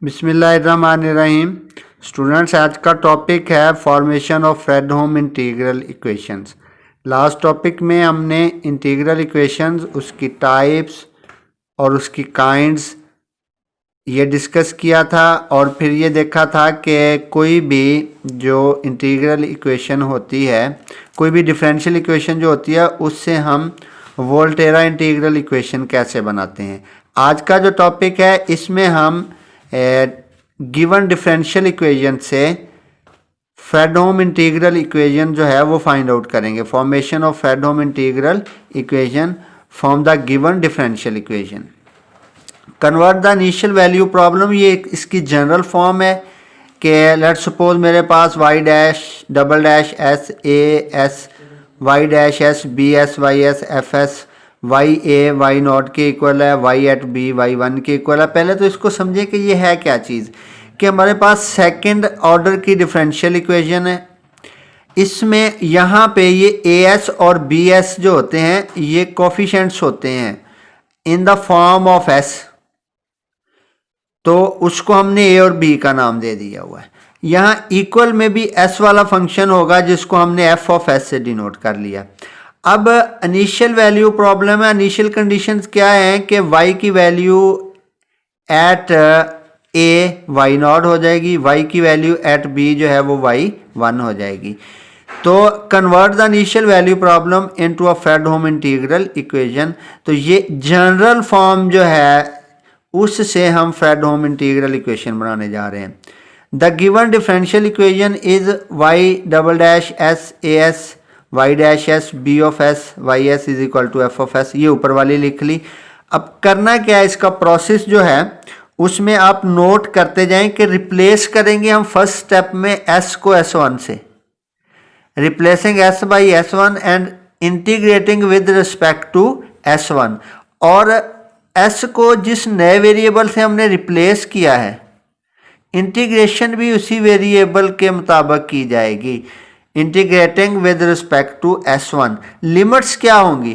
बिस्मिल्लाहिर्रहमानिर्रहीम। स्टूडेंट्स, आज का टॉपिक है formation of Fredholm integral equations. Last topic में हमने इंटीग्रल इक्वेशंस, उसकी टाइप्स और उसकी काइंड्स ये डिस्कस किया था और फिर ये देखा था कि कोई भी जो इंटीग्रल इक्वेशन होती है, कोई भी डिफरेंशियल इक्वेशन जो होती है, उससे हम वोल्टेरा इंटीग्रल इक्वेशन कैसे बनाते हैं। आज का जो टॉपिक है इसमें हम गिवन डिफरेंशियल इक्वेशन से फ्रेडहोम इंटीग्रल इक्वेशन जो है वो फाइंड आउट करेंगे। Formation of Fredholm integral equation from the given differential equation. Convert the initial value problem, ये इसकी जनरल फॉर्म है कि लेट्स सपोज मेरे पास Y dash double dash S A S Y dash S B S Y S F S Y A Y naught के equal है, Y at B Y one के equal है। पहले तो इसको समझे कि ये है क्या चीज़, कि हमारे पास सेकंड ऑर्डर की डिफरेंशियल इक्वेशन है। इसमें यहाँ पे ये ए एस और बी एस जो होते हैं ये कोफिशिएंट्स होते हैं in the form of S, तो उसको हमने ए और बी का नाम दे दिया हुआ है। यहाँ इक्वल में भी एस वाला फंक्शन होगा जिसको हमने एफ ऑफ एस से डिनोट कर लिया। अब इनिशियल वैल्यू प्रॉब्लम है। इनिशियल कंडीशंस क्या है कि y की value at A Y naught हो जाएगी, y की वैल्यू एट b जो है वो वाई वन हो जाएगी। तो convert the initial value problem into a Fredholm integral equation. तो ये जनरल फॉर्म जो है उससे हम फ्रेडहोम इंटीग्रल इक्वेशन बनाने जा रहे हैं। The given differential equation is Y double dash S A S Y dash S B of S Y S is equal to F of S, ये ऊपर वाली लिख ली। अब करना क्या है, इसका प्रोसेस जो है उसमें आप नोट करते जाएं कि रिप्लेस करेंगे हम फर्स्ट स्टेप में एस को एस वन से, replacing S by S one and integrating with respect to S one. और एस को जिस नए वेरिएबल से हमने रिप्लेस किया है, इंटीग्रेशन भी उसी वेरिएबल के मुताबिक की जाएगी, integrating with respect to S one. Limits क्या होंगी,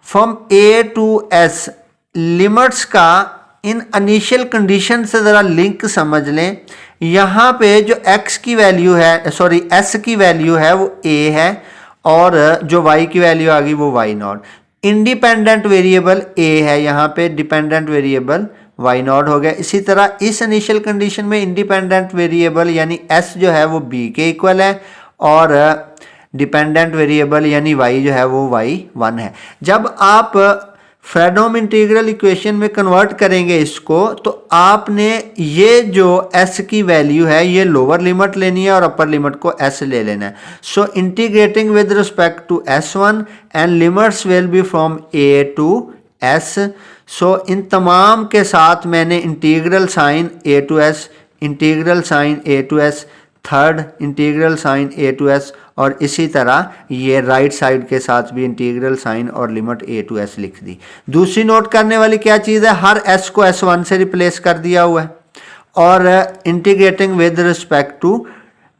from A to S. Limits का इन इनिशियल कंडीशन से ज़रा लिंक समझ लें। यहाँ पे जो x की वैल्यू है, सॉरी s की वैल्यू है वो a है और जो y की वैल्यू आ गई वो y not. Independent variable a है, यहाँ पे डिपेंडेंट वेरिएबल y नॉट हो गया। इसी तरह इस इनिशियल कंडीशन में इंडिपेंडेंट वेरिएबल यानी s जो है वो b के इक्वल है और डिपेंडेंट वेरिएबल यानी y जो है वो y वन है। जब आप फ्रेडहोम इंटीग्रल इक्वेशन में कन्वर्ट करेंगे इसको, तो आपने ये जो s की वैल्यू है ये लोअर लिमिट लेनी है और अपर लिमिट को s ले लेना है। So integrating with respect to s1 and limits will be from a to s। So इन तमाम के साथ मैंने integral sign a to s, integral sign a to s, third integral sign a to s और इसी तरह ये right side के साथ भी इंटीग्रल साइन और लिमिट a टू s लिख दी। दूसरी नोट करने वाली क्या चीज़ है, हर s को s1 से रिप्लेस कर दिया हुआ है और integrating with respect to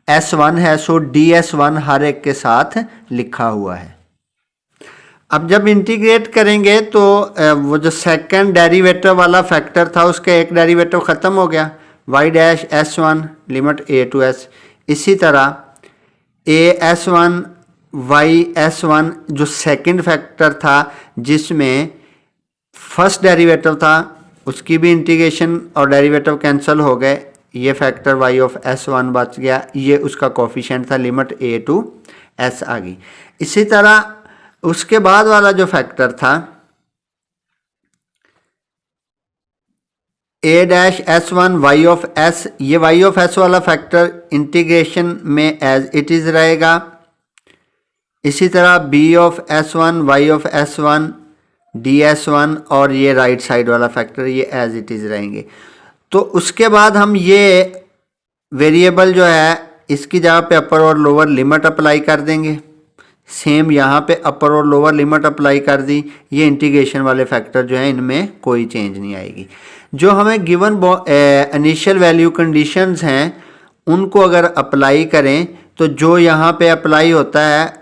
s1 है, सो ds1 हर एक के साथ लिखा हुआ है। अब जब इंटीग्रेट करेंगे तो वो जो सेकंड डेरिवेटिव वाला फैक्टर था उसका एक डेरिवेटिव ख़त्म हो गया, y dash s1 limit a to s। इसी तरह as1 y(s1) जो सेकंड फैक्टर था जिसमें फर्स्ट डेरिवेटिव था उसकी भी इंटीग्रेशन और डेरिवेटिव कैंसिल हो गए, ये फैक्टर y ऑफ s1 बच गया, ये उसका कोफिशिएंट था, लिमिट a टू s आ गई। इसी तरह उसके बाद वाला जो फैक्टर था a dash s1 y of s, ये y ऑफ s वाला फैक्टर इंटीग्रेशन में एज इट इज़ रहेगा। इसी तरह b of s1 y of s1 ds1 और ये राइट साइड वाला फैक्टर ये एज इट इज़ रहेंगे। तो उसके बाद हम ये वेरिएबल जो है इसकी जगह पे अपर और लोअर लिमिट अप्लाई कर देंगे। सेम यहाँ पे अपर और लोअर लिमिट अप्लाई कर दी। ये इंटीग्रेशन वाले फैक्टर जो है इनमें कोई चेंज नहीं आएगी। जो हमें गिवन इनिशियल वैल्यू कंडीशंस हैं उनको अगर अप्लाई करें तो जो यहाँ पे अप्लाई होता है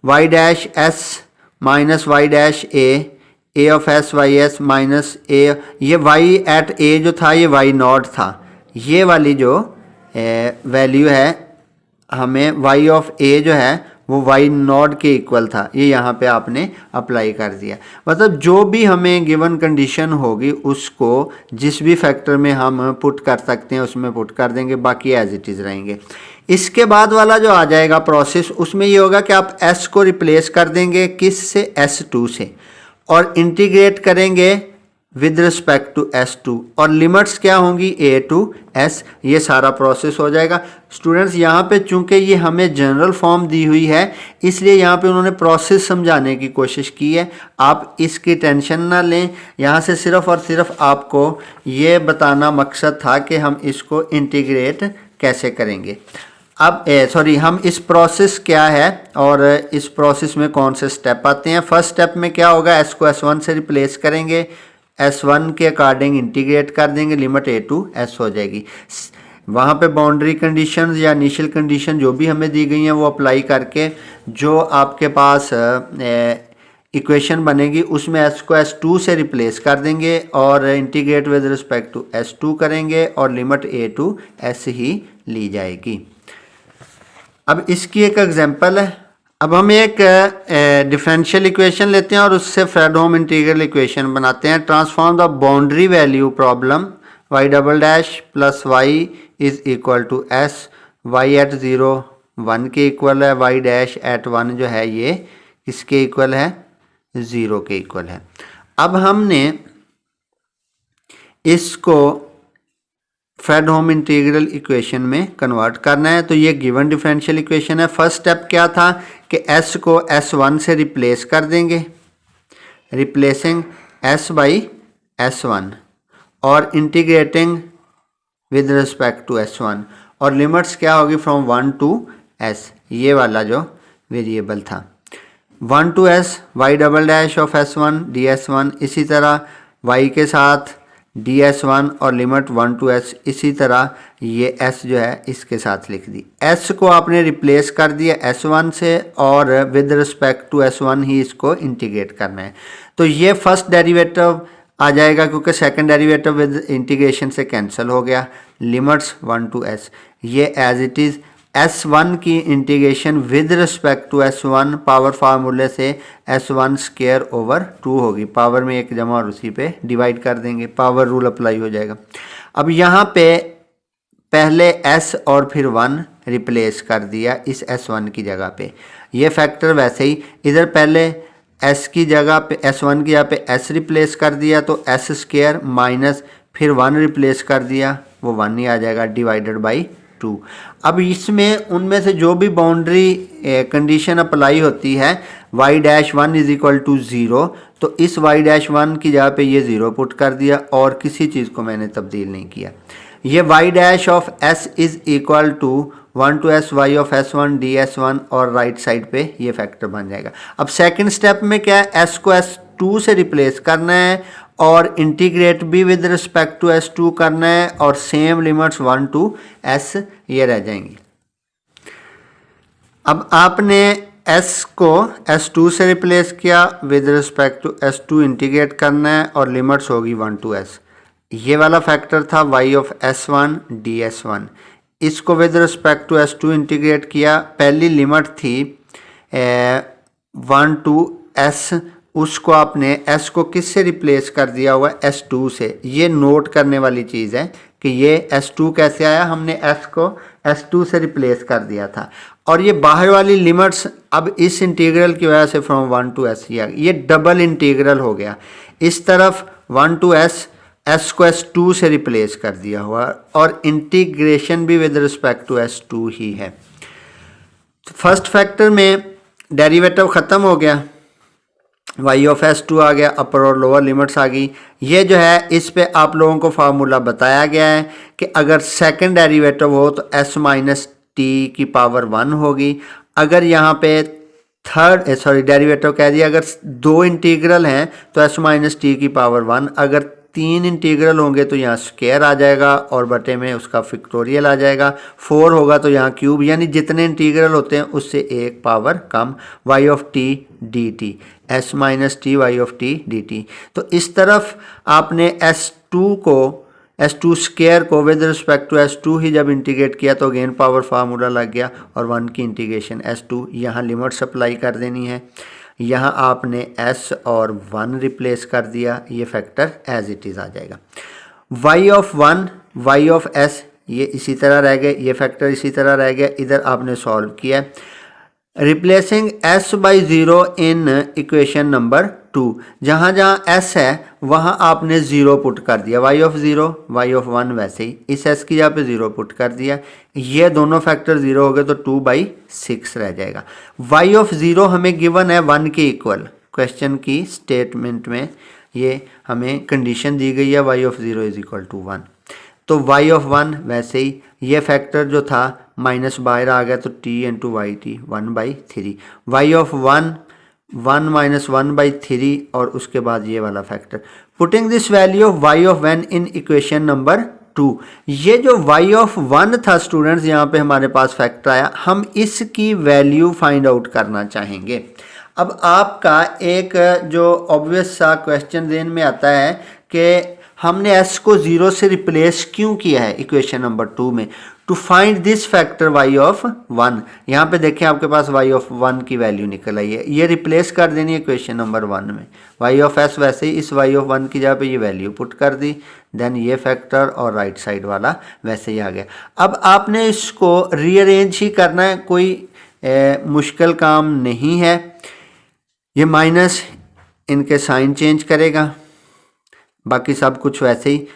y dash s minus y dash a of s y s minus a, ये y एट a जो था ये y नॉट था, ये वाली जो वैल्यू है हमें y ऑफ a जो है वो y नॉट के इक्वल था, ये यहाँ पे आपने अप्लाई कर दिया। मतलब जो भी हमें गिवन कंडीशन होगी उसको जिस भी फैक्टर में हम पुट कर सकते हैं उसमें पुट कर देंगे, बाकी एज इट इज़ रहेंगे। इसके बाद वाला जो आ जाएगा प्रोसेस, उसमें ये होगा कि आप s को रिप्लेस कर देंगे किस से, s2 से, और इंटीग्रेट करेंगे विद रिस्पेक्ट टू s2, और लिमिट्स क्या होंगी a टू s, ये सारा प्रोसेस हो जाएगा। स्टूडेंट्स यहाँ पे चूंकि ये हमें जनरल फॉर्म दी हुई है इसलिए यहाँ पे उन्होंने प्रोसेस समझाने की कोशिश की है, आप इसकी टेंशन ना लें। यहाँ से सिर्फ और सिर्फ आपको ये बताना मकसद था कि हम इसको इंटीग्रेट कैसे करेंगे। अब हम इस प्रोसेस क्या है और इस प्रोसेस में कौन से स्टेप आते हैं। फर्स्ट स्टेप में क्या होगा, s को s1 से रिप्लेस करेंगे, s1 के अकॉर्डिंग इंटीग्रेट कर देंगे, लिमिट a टू s हो जाएगी। वहाँ पे बाउंड्री कंडीशंस या इनिशियल कंडीशन जो भी हमें दी गई हैं वो अप्लाई करके जो आपके पास इक्वेशन बनेगी उसमें s को s2 से रिप्लेस कर देंगे और integrate with respect to s2 करेंगे और लिमिट a टू s ही ली जाएगी। अब इसकी एक एग्जांपल है। अब हम एक डिफरेंशियल इक्वेशन लेते हैं और उससे फ्रेडहोम इंटीग्रल इक्वेशन बनाते हैं। Transform the boundary value problem y double dash plus y is equal to s, y at 0 1 के इक्वल है, y डैश एट 1 जो है ये किसके इक्वल है, 0 के इक्वल है। अब हमने इसको फ्रेडहोम इंटीग्रल इक्वेशन में कन्वर्ट करना है, तो ये गिवन डिफरेंशियल इक्वेशन है। फर्स्ट स्टेप क्या था कि s को s1 से रिप्लेस कर देंगे, रिप्लेसिंग s बाई s1 और integrating with respect to s1, और लिमिट्स क्या होगी फ्रॉम 1 टू s, ये वाला जो वेरिएबल था 1 to s y double dash of s1 ds1, इसी तरह y के साथ ds1 और लिमिट 1 टू s, इसी तरह ये s जो है इसके साथ लिख दी। s को आपने रिप्लेस कर दिया s1 से और विद रिस्पेक्ट टू s1 ही इसको इंटीग्रेट करना है, तो ये फर्स्ट डेरिवेटिव आ जाएगा क्योंकि सेकंड डेरिवेटिव विद इंटीग्रेशन से कैंसिल हो गया। लिमिट्स 1 टू s, ये एज इट इज़ s1 की integration with respect to s1 power फार्मूले से s1 स्क्वायर ओवर 2 होगी, पावर में एक जमा और उसी पे डिवाइड कर देंगे, पावर रूल अप्लाई हो जाएगा। अब यहाँ पे पहले s और फिर 1 रिप्लेस कर दिया इस s1 की जगह पे, ये फैक्टर वैसे ही इधर पहले s की जगह पे s1 की जगह पे s रिप्लेस कर दिया तो s स्क्वायर माइनस फिर 1 रिप्लेस कर दिया, वो 1 ही आ जाएगा डिवाइडेड बाई 2। अब इसमें उनमें से जो भी बाउंड्री कंडीशन अप्लाई होती है y dash 1 is equal to 0, तो इस y डैश 1 की जगह पे ये 0 पुट कर दिया और किसी चीज़ को मैंने तब्दील नहीं किया। ये y dash of s is equal to 1 to s y of s1 ds1 और राइट साइड पे ये फैक्टर बन जाएगा। अब सेकंड स्टेप में क्या है, s को s2 से रिप्लेस करना है और इंटीग्रेट भी विद रिस्पेक्ट टू s2 करना है और सेम लिमिट्स 1 टू s ये रह जाएंगी। अब आपने s को s2 से रिप्लेस किया, with respect to s2 integrate करना है और लिमिट्स होगी 1 टू s। ये वाला फैक्टर था y ऑफ s1 ds1, इसको with respect to s2 integrate किया, पहली लिमिट थी 1 टू s, उसको आपने s को किस से रिप्लेस कर दिया हुआ है, s2 से। ये नोट करने वाली चीज़ है कि ये s2 कैसे आया, हमने s को s2 से रिप्लेस कर दिया था। और ये बाहर वाली लिमिट्स अब इस इंटीग्रल की वजह से फ्रॉम 1 टू s ये डबल इंटीग्रल हो गया। इस तरफ 1 टू s को s2 से रिप्लेस कर दिया हुआ और इंटीग्रेशन भी विद रिस्पेक्ट टू s2 ही है। फर्स्ट फैक्टर में डेरिवेटिव ख़त्म हो गया, y ऑफ s2 आ गया, अपर और लोअर लिमिट्स आ गई। ये जो है इस पे आप लोगों को फार्मूला बताया गया है कि अगर सेकंड डेरिवेटिव हो तो s माइनस टी की पावर 1 होगी। अगर यहाँ पे डेरिवेटिव कह दिया, अगर 2 इंटीग्रल हैं तो s माइनस टी की पावर 1, अगर 3 इंटीग्रल होंगे तो यहाँ स्क्वायर आ जाएगा और बटे में उसका फैक्टोरियल आ जाएगा, 4 होगा तो यहाँ क्यूब, यानी जितने इंटीग्रल होते हैं उससे एक पावर कम, y of T D T, s minus T Y of T D T. तो इस तरफ आपने s2 को S2 स्क्वायर को विद रिस्पेक्ट टू S2 ही जब इंटीग्रेट किया तो अगेन पावर फार्मूला लग गया और 1 की इंटीग्रेशन S2, यहाँ लिमिट सप्लाई कर देनी है, यहाँ आपने S और 1 रिप्लेस कर दिया, ये फैक्टर एज इट इज़ आ जाएगा। y of 1 y of s ये इसी तरह रह गए, ये फैक्टर इसी तरह रह गया, इधर आपने सॉल्व किया। Replacing s by 0 in equation number 2, जहाँ जहाँ s है वहाँ आपने 0 पुट कर दिया, y ऑफ 0 y ऑफ 1 वैसे ही इस s की जगह पे 0 पुट कर दिया, ये दोनों फैक्टर 0 हो गए तो 2/6 रह जाएगा। y ऑफ 0 हमें गिवन है 1 के इक्वल, क्वेश्चन की स्टेटमेंट में ये हमें कंडीशन दी गई है y of 0 is equal to 1, तो y ऑफ 1 वैसे ही ये फैक्टर जो था माइनस बाहर आ गया तो t into Y T 1/3, y of 1 minus 1/3 और उसके बाद ये वाला factor. Putting this value of y of 1 in equation number 2, ये जो y ऑफ 1 था स्टूडेंट्स, यहाँ पे हमारे पास फैक्टर आया, हम इसकी वैल्यू फाइंड आउट करना चाहेंगे। अब आपका एक जो ऑब्वियस सा क्वेश्चन देन में आता है कि हमने s को 0 से रिप्लेस क्यों किया है इक्वेशन नंबर 2 में, to find this factor y of 1। यहाँ पे देखें आपके पास y ऑफ 1 की वैल्यू निकल आई है, ये रिप्लेस कर देनी है इक्वेशन नंबर 1 में, y ऑफ s वैसे ही इस y ऑफ 1 की जगह पे ये वैल्यू पुट कर दी, देन ये फैक्टर और राइट साइड वाला वैसे ही आ गया। अब आपने इसको रीअरेंज ही करना है, कोई मुश्किल काम नहीं है। ये माइनस इनके साइन चेंज करेगा, बाकी सब कुछ वैसे ही।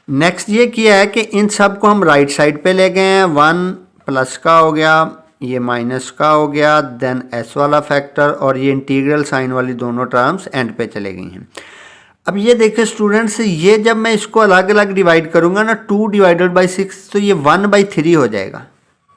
नेक्स्ट ये किया है कि इन सब को हम राइट साइड पे ले गए हैं, 1 प्लस का हो गया, ये माइनस का हो गया, देन s वाला फैक्टर और ये इंटीग्रल साइन वाली दोनों टर्म्स एंड पे चले गई हैं। अब ये देखिए स्टूडेंट्स, ये जब मैं इसको अलग अलग डिवाइड करूँगा ना, 2 डिवाइडेड बाई 6 तो ये 1/3 हो जाएगा,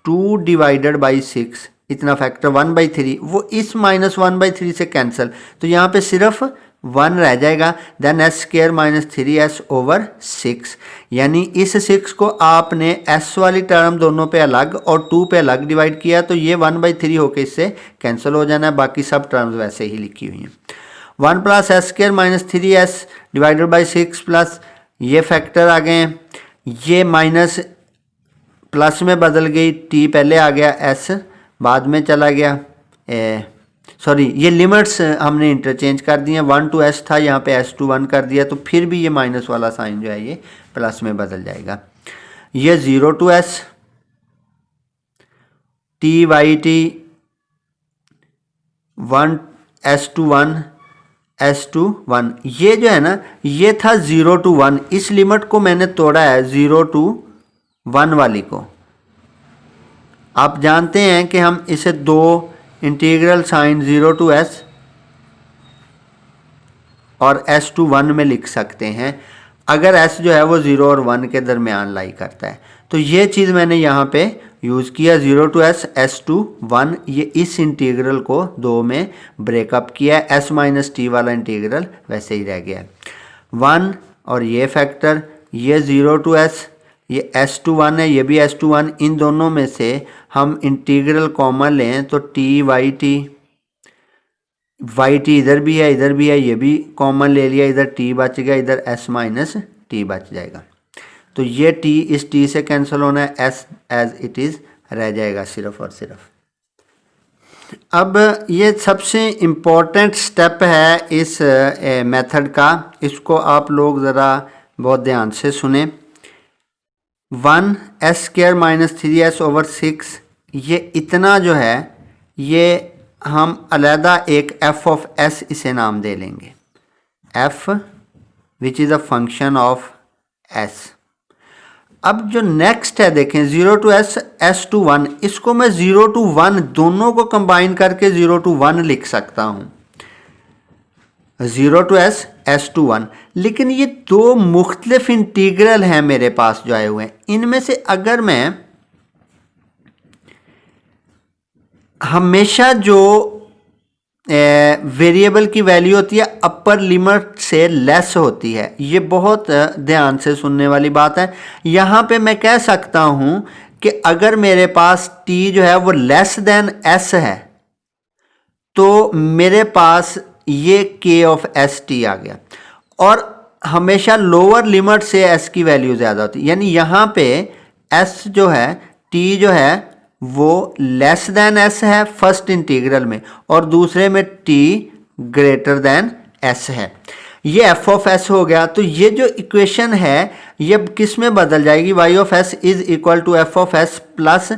2 डिवाइडेड बाई 6 इतना फैक्टर 1/3, वो इस माइनस 1/3 से कैंसिल, तो यहाँ पे सिर्फ 1 रह जाएगा, then s square minus 3s over 6, यानी इस 6 को आपने s वाली टर्म दोनों पे अलग और 2 पे अलग डिवाइड किया तो ये 1/3 होकर इससे कैंसिल हो जाना है, बाकी सब टर्म्स वैसे ही लिखी हुई हैं। 1 plus s square minus 3s divided by 6 plus ये फैक्टर आ गए हैं, ये माइनस प्लस में बदल गई, t पहले आ गया, s बाद में चला गया, सॉरी ये लिमिट्स हमने इंटरचेंज कर दी हैं, 1 to s था, यहाँ पे s to 1 कर दिया, तो फिर भी ये माइनस वाला साइन जो है ये प्लस में बदल जाएगा। ये 0 to s t y t 1 s to 1 s to 1, ये जो है ना ये था 0 to 1, इस लिमिट को मैंने तोड़ा है 0 to 1 वाली को। आप जानते हैं कि हम इसे दो इंटीग्रल साइन 0 to s और s to 1 में लिख सकते हैं, अगर s जो है वो 0 और 1 के दरमियान लाई करता है, तो ये चीज़ मैंने यहाँ पे यूज़ किया, 0 to s s to 1, ये इस इंटीग्रल को 2 में ब्रेकअप किया है, s माइनस टी वाला इंटीग्रल वैसे ही रह गया है, 1 और ये फैक्टर, ये 0 to s, ये s to 1 है, ये भी s to 1, इन दोनों में से हम इंटीग्रल कॉमन लें तो टी वाई टी इधर भी है इधर भी है, ये भी कॉमन ले लिया, इधर t बच गया, इधर s माइनस टी बच जाएगा, तो ये t इस t से कैंसिल होना है, s एज इट इज़ रह जाएगा सिर्फ और सिर्फ। अब ये सबसे इम्पोर्टेंट स्टेप है इस मेथड का, इसको आप लोग ज़रा बहुत ध्यान से सुने। 1 s square minus 3s over 6, ये इतना जो है ये हम अलहदा एक f ऑफ s इसे नाम दे लेंगे, f which is a function of s। अब जो नेक्स्ट है देखें 0 to s s to 1, इसको मैं 0 to 1 दोनों को कंबाइन करके 0 to 1 लिख सकता हूँ, 0 to s s to 1, लेकिन ये दो मुख्तलिफ इंटीग्रल हैं मेरे पास जो आए हुए हैं, इनमें से अगर मैं हमेशा जो वेरिएबल की वैल्यू होती है अपर लिमिट से लेस होती है, ये बहुत ध्यान से सुनने वाली बात है। यहाँ पे मैं कह सकता हूँ कि अगर मेरे पास t जो है वो लेस देन s है तो मेरे पास ये k ऑफ s t आ गया, और हमेशा लोअर लिमिट से एस की वैल्यू ज़्यादा होती है, यानी यहाँ पे एस जो है, टी जो है वो लेस देन एस है फर्स्ट इंटीग्रल में, और दूसरे में टी ग्रेटर देन एस है। ये एफ ऑफ एस हो गया। तो ये जो इक्वेशन है ये किस में बदल जाएगी, Y of S is equal to F of S plus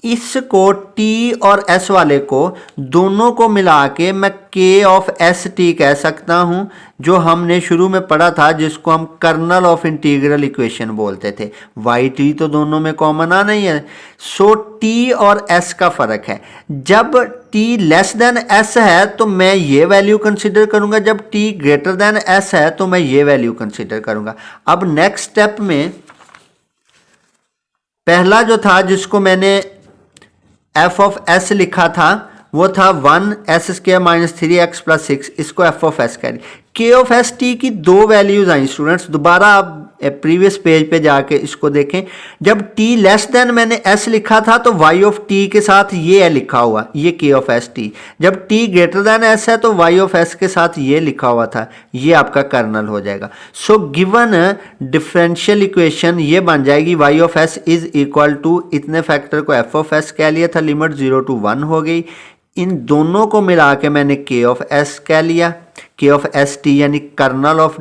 इसको t और s वाले को दोनों को मिला के मैं k ऑफ एस टी कह सकता हूं, जो हमने शुरू में पढ़ा था, जिसको हम कर्नल ऑफ इंटीग्रल इक्वेशन बोलते थे। वाई टी तो दोनों में कॉमन आना ही है। सो t और s का फर्क है। जब t लेस देन s है तो मैं ये वैल्यू कंसिडर करूंगा, जब t ग्रेटर देन s है तो मैं ये वैल्यू कंसिडर करूंगा। अब नेक्स्ट स्टेप में पहला जो था जिसको मैंने एफ ऑफ एस लिखा था वो था 1s² माइनस 3x प्लस 6, इसको एफ ऑफ एस कह रही। के ऑफ एस टी की दो वैल्यूज आई स्टूडेंट्स, दोबारा आप प्रीवियस पेज पे जाके इसको देखें। जब t लेस देन मैंने s लिखा था तो y ऑफ t के साथ ये है लिखा हुआ, ये k ऑफ एस टी। जब t ग्रेटर देन s है तो y ऑफ s के साथ ये लिखा हुआ था, ये आपका कर्नल हो जाएगा। सो गिवन डिफरेंशियल इक्वेशन ये बन जाएगी y of s is equal to, इतने फैक्टर को f ऑफ s कह लिया था, लिमिट 0 to 1 हो गई। इन दोनों को मिला के मैंने k ऑफ s कह लिया, k ऑफ एस टी यानी कर्नल ऑफ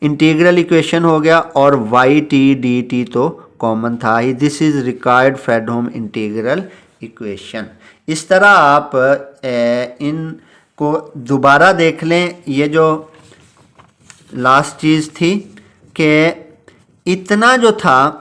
इंटीग्रल इक्वेशन हो गया, और वाई टी डी टी तो कॉमन था ही। This is required Fredholm integral equation. इस तरह आप इनको दोबारा देख लें। ये जो लास्ट चीज़ थी कि इतना जो था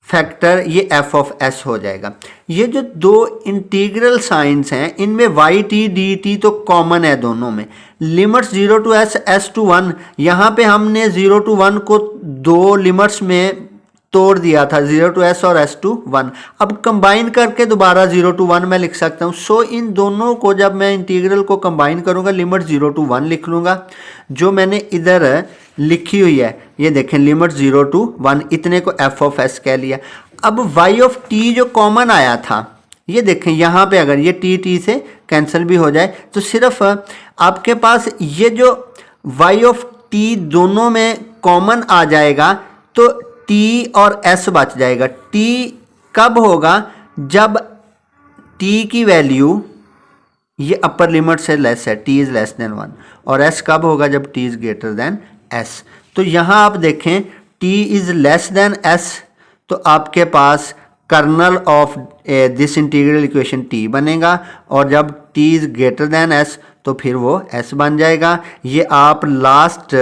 फैक्टर ये एफ ऑफ एस हो जाएगा। ये जो दो इंटीग्रल साइंस हैं इनमें वाई टी डी टी तो कॉमन है दोनों में। Limits 0 to s, s to 1, यहाँ पे हमने 0 to 1 को दो लिमिट्स में तोड़ दिया था, 0 to s और s to 1। अब कंबाइन करके दोबारा 0 to 1 मैं लिख सकता हूँ। सो इन दोनों को जब मैं इंटीग्रल को कंबाइन करूँगा लिमिट 0 to 1 लिख लूँगा, जो मैंने इधर लिखी हुई है। ये देखें लिमिट 0 to 1, इतने को एफ ऑफ एस कह लिया। अब वाई ऑफ टी जो कॉमन आया था, ये देखें यहाँ पे अगर ये टी टी से कैंसिल भी हो जाए तो सिर्फ आपके पास ये जो वाई ऑफ टी दोनों में कॉमन आ जाएगा तो टी और एस बच जाएगा। टी कब होगा, जब टी की वैल्यू ये अपर लिमिट से लेस है, टी इज लेस देन 1, और एस कब होगा, जब T is greater than S. तो यहाँ आप देखें t is less than s, तो आपके पास kernel of this integral equation t बनेगा, और जब t is greater than s तो फिर वो s बन जाएगा। ये आप लास्ट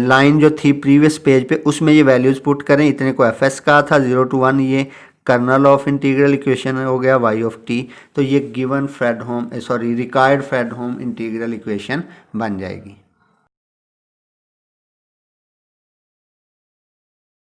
लाइन जो थी प्रीवियस पेज पे उसमें ये वैल्यूज पुट करें। इतने को एफ एस का था 0 to 1, ये कर्नल ऑफ इंटीग्रल इक्वेशन हो गया y ऑफ t। तो ये given Fredholm required Fredholm integral equation बन जाएगी।